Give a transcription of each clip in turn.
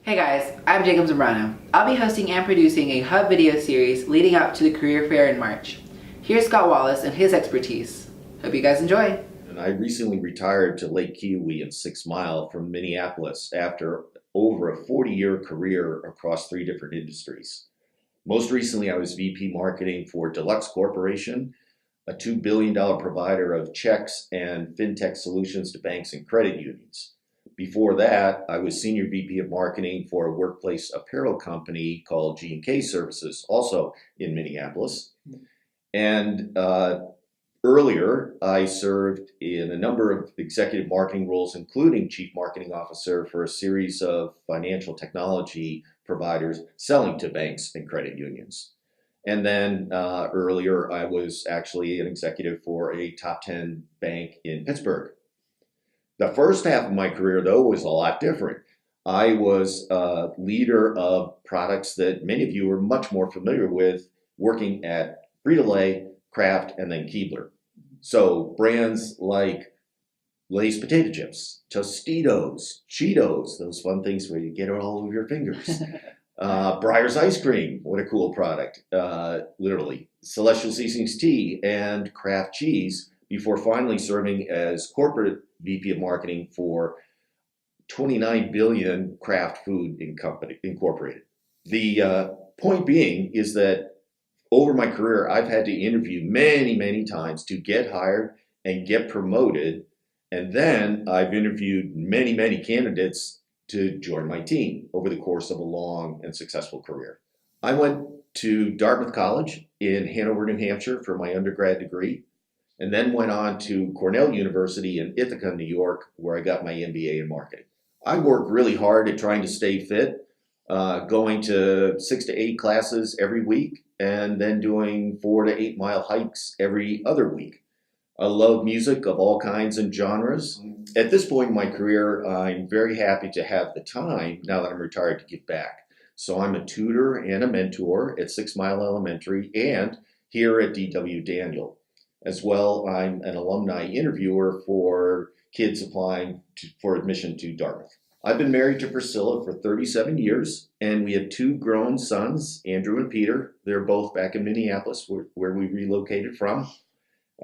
Hey guys, I'm Jacob Zambrano. I'll be hosting and producing a Hub video series leading up to the career fair in March. Here's Scott Wallace and his expertise. Hope you guys enjoy. And I recently retired to Lake Kiowee in 6 Mile from Minneapolis after over a 40-year career across 3 different industries. Most recently, I was VP Marketing for Deluxe Corporation, a $2 billion provider of checks and fintech solutions to banks and credit unions. Before that, I was Senior VP of Marketing for a workplace apparel company called G&K Services, also in Minneapolis. And earlier, I served in a number of executive marketing roles, including Chief Marketing Officer for a series of financial technology providers selling to banks and credit unions. And then earlier, I was actually an executive for a top 10 bank in Pittsburgh. The first half of my career, though, was a lot different. I was a leader of products that many of you are much more familiar with, working at Frito-Lay, Kraft, and then Keebler. So brands like Lay's potato chips, Tostitos, Cheetos, those fun things where you get it all over your fingers. Breyer's ice cream, what a cool product, literally. Celestial Seasonings tea and Kraft cheese, before finally serving as corporate VP of Marketing for 29 billion Kraft Food Incorporated. The point being is that over my career, I've had to interview many times to get hired and get promoted. And then I've interviewed many candidates to join my team over the course of a long and successful career. I went to Dartmouth College in Hanover, New Hampshire for my undergrad degree, and then went on to Cornell University in Ithaca, New York, where I got my MBA in marketing. I worked really hard at trying to stay fit, going to 6 to 8 classes every week, and then doing 4 to 8 mile hikes every other week. I love music of all kinds and genres. At this point in my career, I'm very happy to have the time, now that I'm retired, to give back. So I'm a tutor and a mentor at 6 Mile Elementary and here at D.W. Daniel. As well, I'm an alumni interviewer for kids applying for admission to Dartmouth. I've been married to Priscilla for 37 years, and we have 2 grown sons, Andrew and Peter. They're both back in Minneapolis, where we relocated from.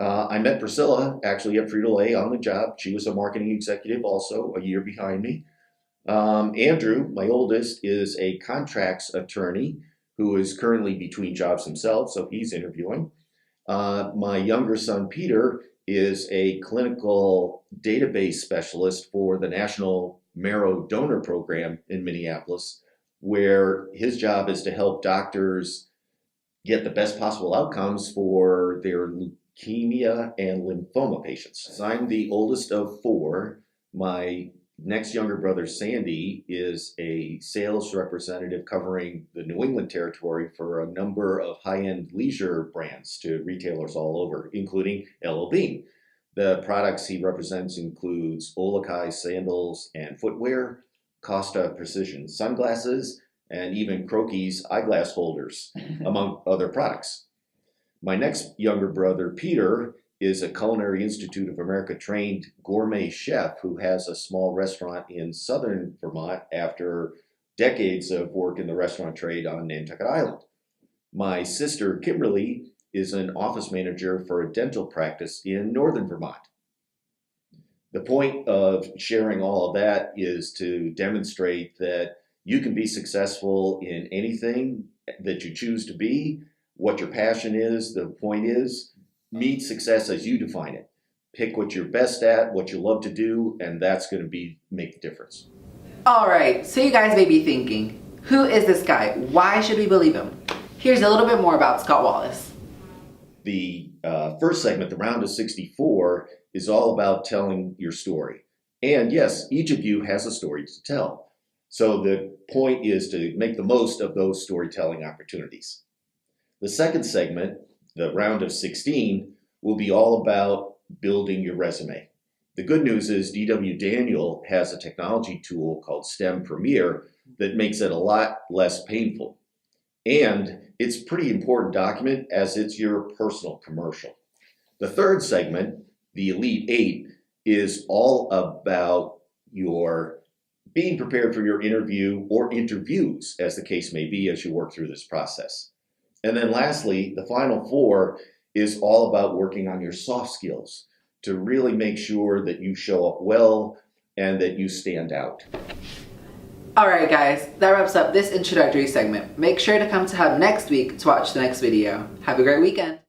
I met Priscilla actually at Frito-Lay on the job. She was a marketing executive also a year behind me. Andrew, my oldest, is a contracts attorney who is currently between jobs himself, so he's interviewing. My younger son, Peter, is a clinical database specialist for the National Marrow Donor Program in Minneapolis, where his job is to help doctors get the best possible outcomes for their leukemia and lymphoma patients. I'm the oldest of 4. My next younger brother, Sandy, is a sales representative covering the New England territory for a number of high-end leisure brands to retailers all over, including L.L. Bean. The products he represents includes Olakai sandals and footwear, Costa Precision sunglasses, and even Croaky's eyeglass holders, among other products. My next younger brother, Peter, is a Culinary Institute of America trained gourmet chef who has a small restaurant in southern Vermont after decades of work in the restaurant trade on Nantucket Island. My sister, Kimberly, is an office manager for a dental practice in northern Vermont. The point of sharing all of that is to demonstrate that you can be successful in anything that you choose to be, what your passion is. The point is, meet success as you define it. Pick what you're best at, what you love to do, and that's going to make the difference. All right, so you guys may be thinking, who is this guy? Why should we believe him? Here's a little bit more about Scott Wallace. The first segment, the round of 64, is all about telling your story. And yes, each of you has a story to tell. So the point is to make the most of those storytelling opportunities. The second segment, the round of 16, will be all about building your resume. The good news is D.W. Daniel has a technology tool called STEM Premier that makes it a lot less painful. And it's a pretty important document as it's your personal commercial. The third segment, the Elite 8, is all about your being prepared for your interview or interviews, as the case may be, as you work through this process. And then lastly, the final 4 is all about working on your soft skills to really make sure that you show up well and that you stand out. Alright guys, that wraps up this introductory segment. Make sure to come to Hub next week to watch the next video. Have a great weekend!